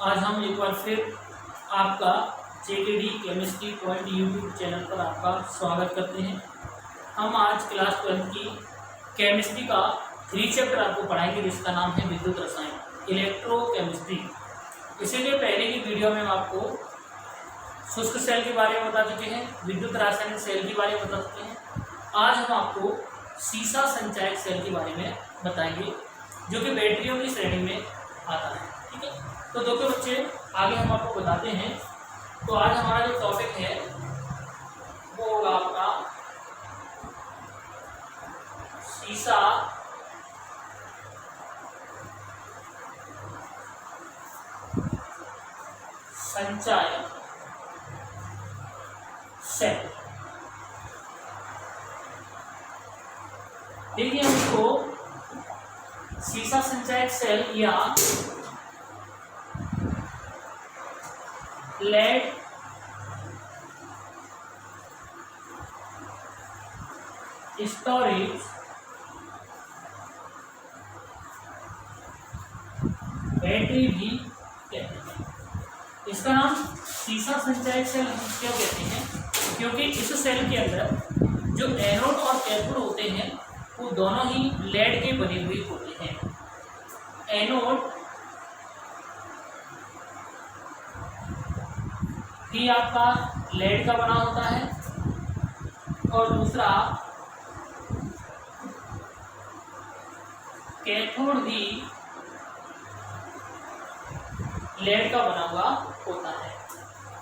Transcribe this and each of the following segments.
आज हम एक बार फिर आपका JKD chemistry point YouTube channel पर आपका स्वागत करते हैं। हम आज क्लास 12 की केमिस्ट्री का 3 चैप्टर आपको पढ़ाएंगे, जिसका नाम है विद्युत रसायन, इलेक्ट्रोकेमिस्ट्री। इसीलिए पहले की वीडियो में हम आपको शुष्क सेल के बारे में बता चुके हैं, विद्युत रासायनिक सेल के बारे में बता चुके हैं। आज हम आपको सीसा संचायक सेल के बारे में बताएंगे, जो कि बैटरियों की श्रेणी में आता है। ठीक है, तो देखो बच्चे, आगे हम आपको बताते हैं। तो आज हमारा जो टॉपिक है वो होगा आपका सीसा संचायक सेल। देखिए, हम इसको सीसा संचायक सेल या लेड स्टोरेज बैटरी भी कहते हैं। इसका नाम सीसा संचायक सेल हम क्यों कहते हैं? क्योंकि इस सेल के अंदर जो एनोड और कैथोड होते हैं वो दोनों ही लेड के बने हुए होते हैं। एनोड भी आपका लेड का बना होता है और दूसरा कैथोड भी लेड का बना हुआ होता है।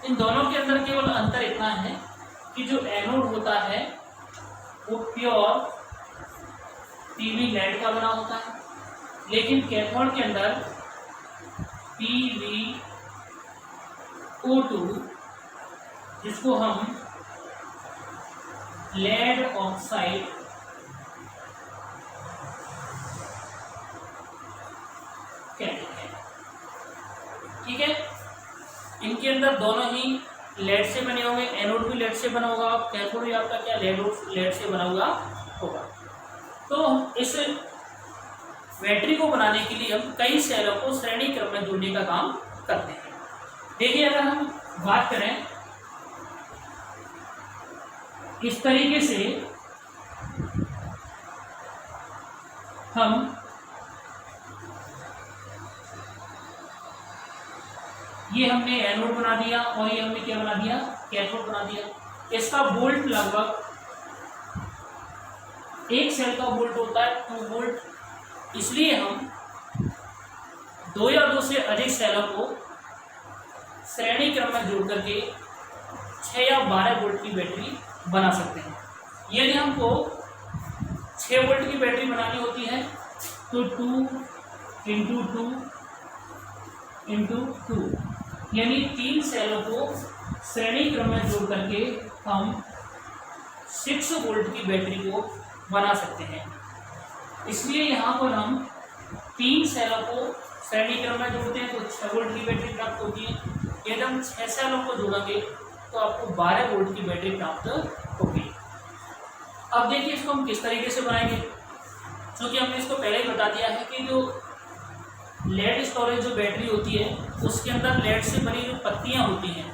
इन दोनों के अंदर केवल अंतर इतना है कि जो एनोड होता है वो प्योर पीवी लेड का बना होता है, लेकिन कैथोड के अंदर PbO2, जिसको हम लेड ऑक्साइड कहते हैं। ठीक है, इनके अंदर दोनों ही लेड से बने होंगे। एनोड भी लेड से बना होगा, कैथोड भी आपका क्या लेड से बना हुआ होगा। तो इस बैटरी को बनाने के लिए हम कई सेलों को श्रेणी क्रम में जोड़ने का काम करते हैं। देखिए, अगर हम बात करें इस तरीके से, हम ये हमने एनोड बना दिया और ये हमने क्या बना दिया, कैथोड बना दिया। इसका वोल्ट लगभग एक सेल का वोल्ट होता है 2 वोल्ट। इसलिए हम 2 या 2 से अधिक सेलों को श्रेणी क्रम में जोड़ करके 6 या 12 वोल्ट की बैटरी बना सकते हैं। यदि हमको 6 वोल्ट की बैटरी बनानी होती है तो 2 × 2 × 2 यानी 3 सेलों को श्रेणी क्रम में जोड़ करके हम 6 वोल्ट की बैटरी को बना सकते हैं। इसलिए यहाँ पर हम 3 सेलों को श्रेणी क्रम में जोड़ते हैं तो 6 वोल्ट की बैटरी प्राप्त होती है। यदि हम 6 सेलों को जोड़ेंगे तो आपको 12 वोल्ट की बैटरी प्राप्त होगी। अब देखिए, इसको हम किस तरीके से बनाएंगे। क्योंकि हमने इसको पहले ही बता दिया है कि जो लेड स्टोरेज जो बैटरी होती है उसके अंदर लेड से बनी जो पत्तियां होती हैं,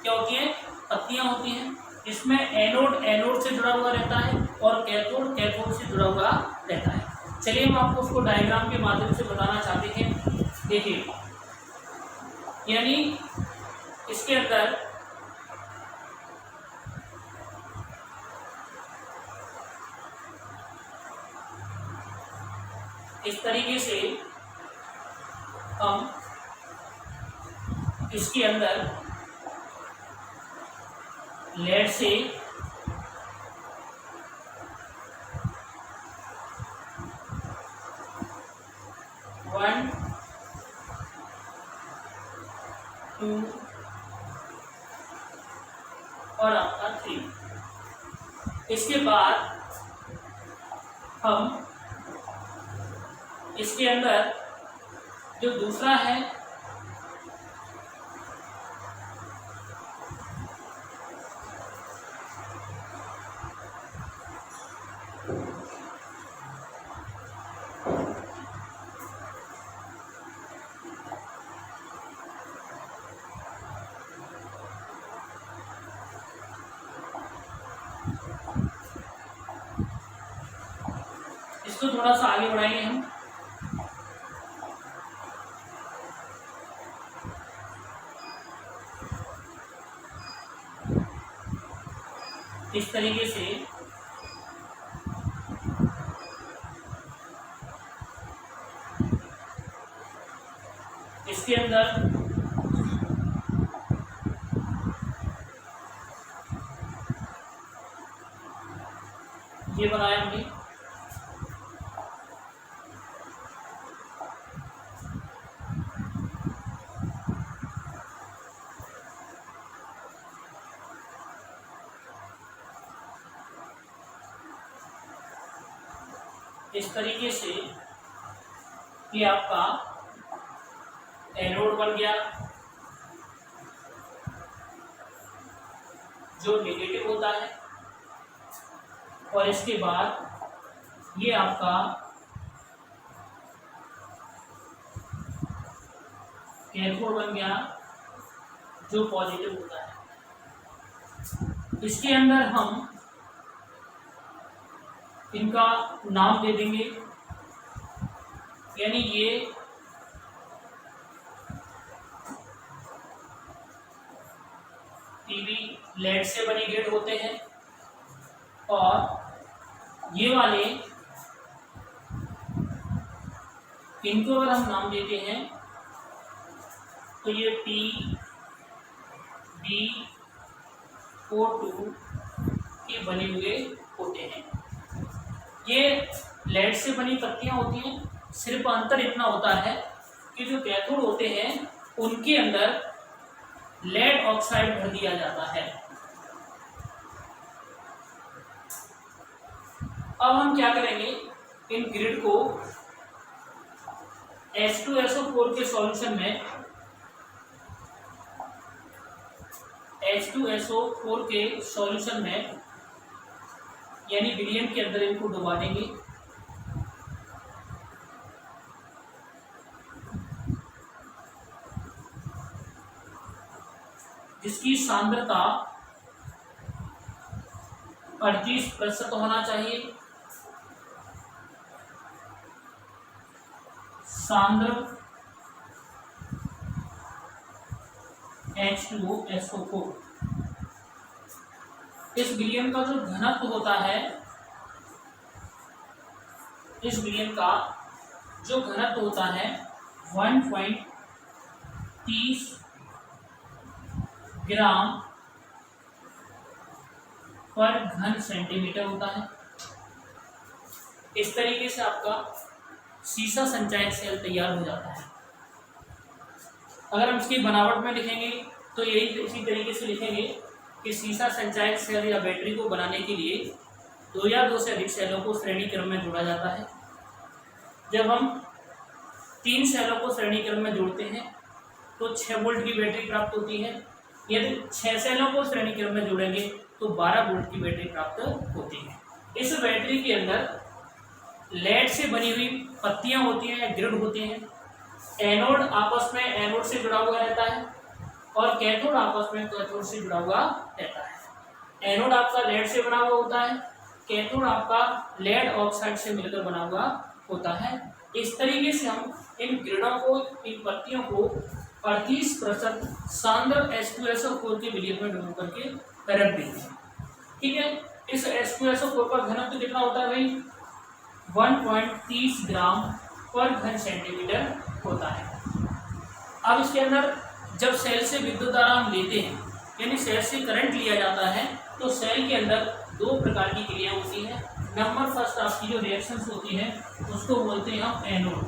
क्या होती हैं, पत्तियां होती हैं। इसमें एनोड से जुड़ा हुआ रहता है और कैथोड से जुड़ा हुआ रहता है। चलिए, हम आपको उसको डायग्राम के माध्यम से बताना चाहते हैं। देखिए, यानी इसके अंदर इस तरीके से हम इसके अंदर लेड से वन, 2 और आपका 3। इसके बाद हम इसके अंदर जो दूसरा है इसको थोड़ा सा आगे बढ़ाएंगे हम। इस तरीके से इसके अंदर ये बनाया हमने। इस तरीके से ये आपका एनोड बन गया, जो नेगेटिव होता है। और इसके बाद ये आपका कैथोड बन गया, जो पॉजिटिव होता है। इसके अंदर हम इनका नाम दे देंगे, यानी ये पीवी लेड से बनी गेट होते हैं, और ये वाले इनको अगर हम नाम देते हैं तो ये PbO2 के बने हुए होते हैं। ये लेड से बनी पत्तियां होती हैं, सिर्फ अंतर इतना होता है कि जो कैथोड होते हैं उनके अंदर लेड ऑक्साइड भर दिया जाता है। अब हम क्या करेंगे, इन ग्रिड को H2SO4 के सॉल्यूशन में H2SO4 के सॉल्यूशन में यानी विलियम के अंदर इनको डुबा देंगे। जिसकी सांद्रता 38% होना चाहिए। सांद्र H2SO4। इस विलियम का जो घनत्व होता है, इस विलियम का जो घनत्व होता है 1.30 ग्राम पर घन सेंटीमीटर होता है। इस तरीके से आपका सीसा संचायक सेल तैयार हो जाता है। अगर हम इसकी बनावट में लिखेंगे तो यही इसी तरीके से लिखेंगे कि सीसा संचायक सेल या बैटरी को बनाने के लिए 2 या 2 से अधिक सेलों को श्रेणी क्रम में जोड़ा जाता है। जब हम 3 सेलों को श्रेणी क्रम में जोड़ते हैं तो 6 वोल्ट की बैटरी प्राप्त होती है। यदि 6 सेलों को श्रेणी क्रम में जोड़ेंगे तो 12 वोल्ट की बैटरी प्राप्त होती है। इस बैटरी के अंदर लेड से बनी हुई पत्तियां होती हैं या ग्रिड होते हैं। एनोड आपस में एनोड से जुड़ा हुआ रहता है और कैथोड आपस में कैथोड से जुड़ा हुआ रहता है। एनोड आपका लेड से बना हुआ होता है, कैथोड आपका लेड ऑक्साइड से मिलकर बना हुआ होता है। इस तरीके से हम इन ग्रिडों को, इन पत्तियों को 38% सांद्र H2SO4 के विलियम में डुबो करके रख देंगे। ठीक है, इस H2SO4 का घनत्व कितना होता है भाई? 1.30 ग्राम पर घन सेंटीमीटर होता है। अब इसके अंदर जब सेल से विद्युत धारा हम लेते हैं, यानी सेल से करंट लिया जाता है, तो सेल के अंदर 2 प्रकार की क्रिया होती है। नंबर फर्स्ट आपकी जो रिएक्शंस होती है उसको बोलते हैं हम एनोड।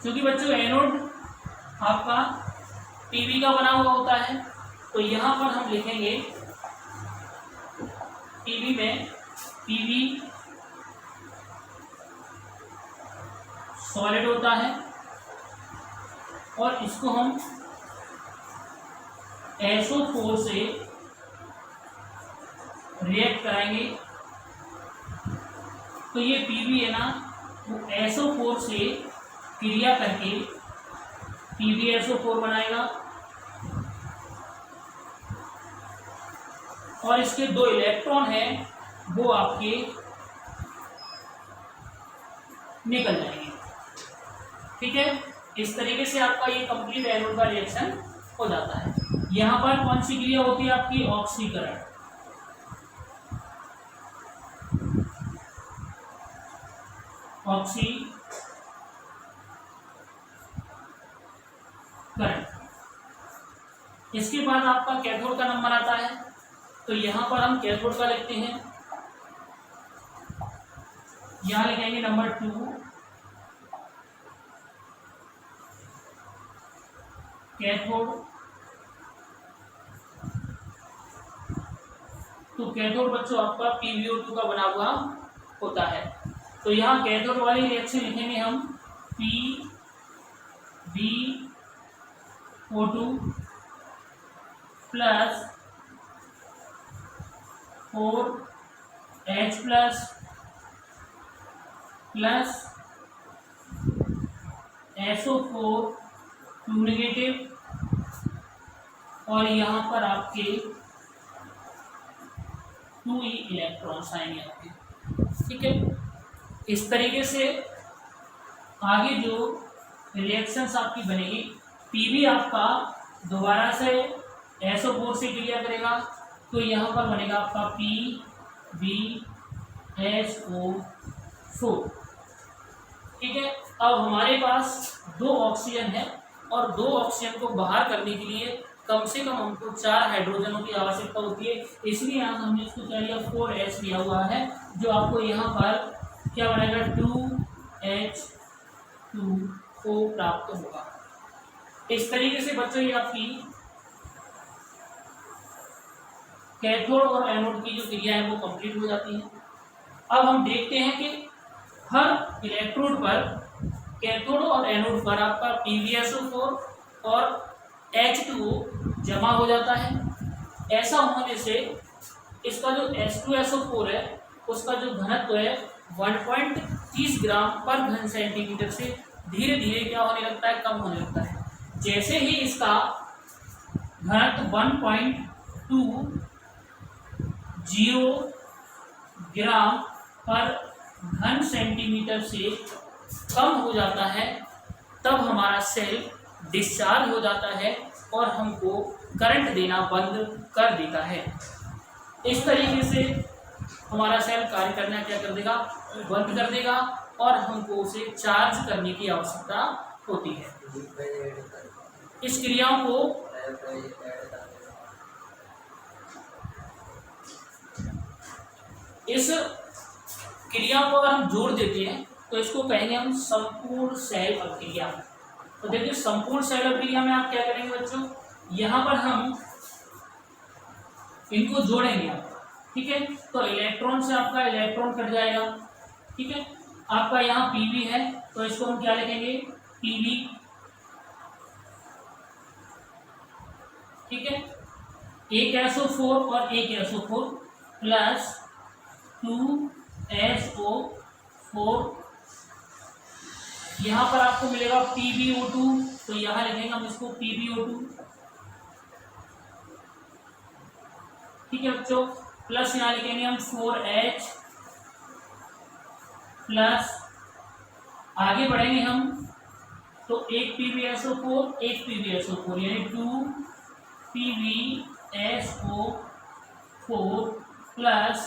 क्योंकि बच्चों एनोड आपका पीवी का बना हुआ होता है, तो यहाँ पर हम लिखेंगे पीवी में पीवी सॉलिड होता है और इसको हम SO4 से रिएक्ट कराएंगे। तो ये पीवी है ना, वो SO4 से क्रिया करके PbSO4 बनाएगा और इसके 2 इलेक्ट्रॉन हैं वो आपके निकल जाएंगे। ठीक है, इस तरीके से आपका ये कंप्लीट एनोड का रिएक्शन हो जाता है। यहाँ पर कौन सी क्रिया होती है आपकी? ऑक्सीकरण। ऑक्सीकरण। इसके बाद आपका कैथोड का नंबर आता है, तो यहाँ पर हम कैथोड का लिखते हैं। यहाँ लिखेंगे नंबर 2 कैथोड। तो कैथोड बच्चों आपका PbO2 का बना हुआ होता है। तो यहाँ कैथोड वाली रिएक्शन लिखेंगे हम PbO2 plus 4H plus SO4 2 negative और यहाँ पर आपके 2e इलेक्ट्रॉन्स आएंगे आपके। ठीक है, इस तरीके से आगे जो रिएक्शंस आपकी बनेगी, Pb आपका दोबारा से SO4 से क्रिया करेगा, तो यहाँ पर बनेगा आपका PbSO4। ठीक है, अब हमारे पास 2 ऑक्सीजन है और 2 ऑक्सीजन को बाहर करने के लिए कम से कम हमको 4 हाइड्रोजनों की आवश्यकता होती है। इसलिए यहाँ हमने इसको क्या लिया? 4H लिया हुआ है, जो आपको यहाँ पर क्या बनेगा? 2H2O प्राप्त होगा। इस तरीके से बच्चों ये आपकी कैथोड और एनोड की जो क्रिया है वो कंप्लीट हो जाती है। अब हम देखते हैं कि हर इलेक्ट्रोड पर, कैथोड और एनोड पर आपका PbSO4 और H2O जमा हो जाता है। ऐसा होने से इसका जो H2SO4 है उसका जो घनत्व है 1.30 ग्राम पर घन सेंटीमीटर से धीरे धीरे क्या होने लगता है? कम होने लगता है। जैसे ही इसका घनत्व 1.20 ग्राम पर घन सेंटीमीटर से कम हो जाता है, तब हमारा सेल डिस्चार्ज हो जाता है और हमको करंट देना बंद कर देता है। इस तरीके से हमारा सेल कार्य करना क्या कर देगा? बंद कर देगा और हमको उसे चार्ज करने की आवश्यकता होती है। इस क्रियाओं को अगर हम जोड़ देते हैं तो इसको कहेंगे हम संपूर्ण सेल अभिक्रिया। तो देखिए, संपूर्ण सेल अभिक्रिया में आप क्या करेंगे बच्चों? यहाँ पर हम इनको जोड़ेंगे आप। ठीक है, तो इलेक्ट्रॉन से आपका इलेक्ट्रॉन कट जाएगा। ठीक है, आपका यहाँ Pb है तो इसको हम क्या लिखेंगे? Pb। ठीक है, एक SO4 और एक SO4 प्लस 2SO4। यहाँ पर आपको मिलेगा PbO2, तो यहाँ लिखेंगे हम इसको PbO2। ठीक है बच्चों, प्लस यहाँ लिखेंगे हम 4H प्लस, आगे बढ़ेंगे हम तो एक PbSO4 एक PbSO4 यानी 2PbSO4 प्लस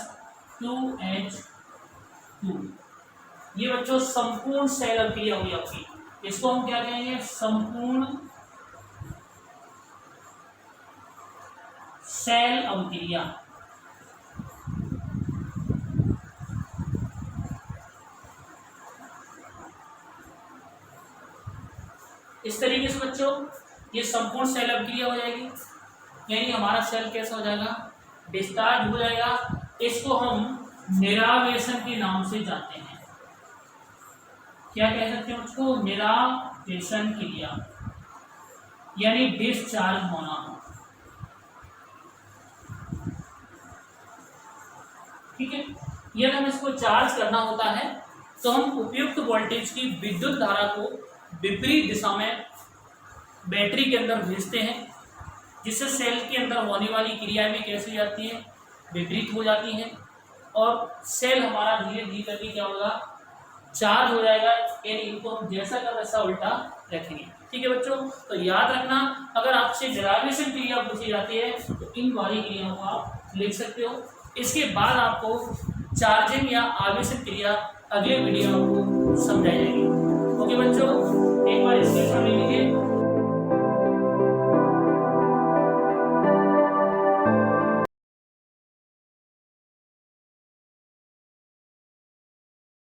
2H2। ये बच्चों संपूर्ण सेल अभिक्रिया हुई आपकी। इसको हम क्या कहेंगे? संपूर्ण सेल अभिक्रिया। इस तरीके से बच्चों ये संपूर्ण सेल अभिक्रिया हो जाएगी, यानी हमारा सेल कैसा हो जाएगा? डिस्चार्ज हो जाएगा। इसको हम निरावेशन के नाम से जानते हैं। क्या कह सकते हैं उसको? निरावेशन क्रिया, यानी डिस्चार्ज होना। ठीक है, यदि हम इसको चार्ज करना होता है तो हम उपयुक्त वोल्टेज की विद्युत धारा को विपरीत दिशा में बैटरी के अंदर भेजते हैं, जिससे सेल के अंदर होने वाली क्रिया भी कैसी जाती है? विपरीत हो जाती हैं और सेल हमारा धीरे धीरे करके क्या होगा, चार्ज हो जाएगा, यानी इनको हम जैसा का वैसा उल्टा रखेंगे। ठीक है बच्चों, तो याद रखना अगर आपसे डेरिवेशन क्रिया पूछी जाती है तो इन वाली क्रियाओं को आप लिख सकते हो। इसके बाद आपको चार्जिंग या आवेशन क्रिया अगले वीडियो में आपको समझाई जाएगी। ओके बच्चों, एक बार इसके सामने लिखिए।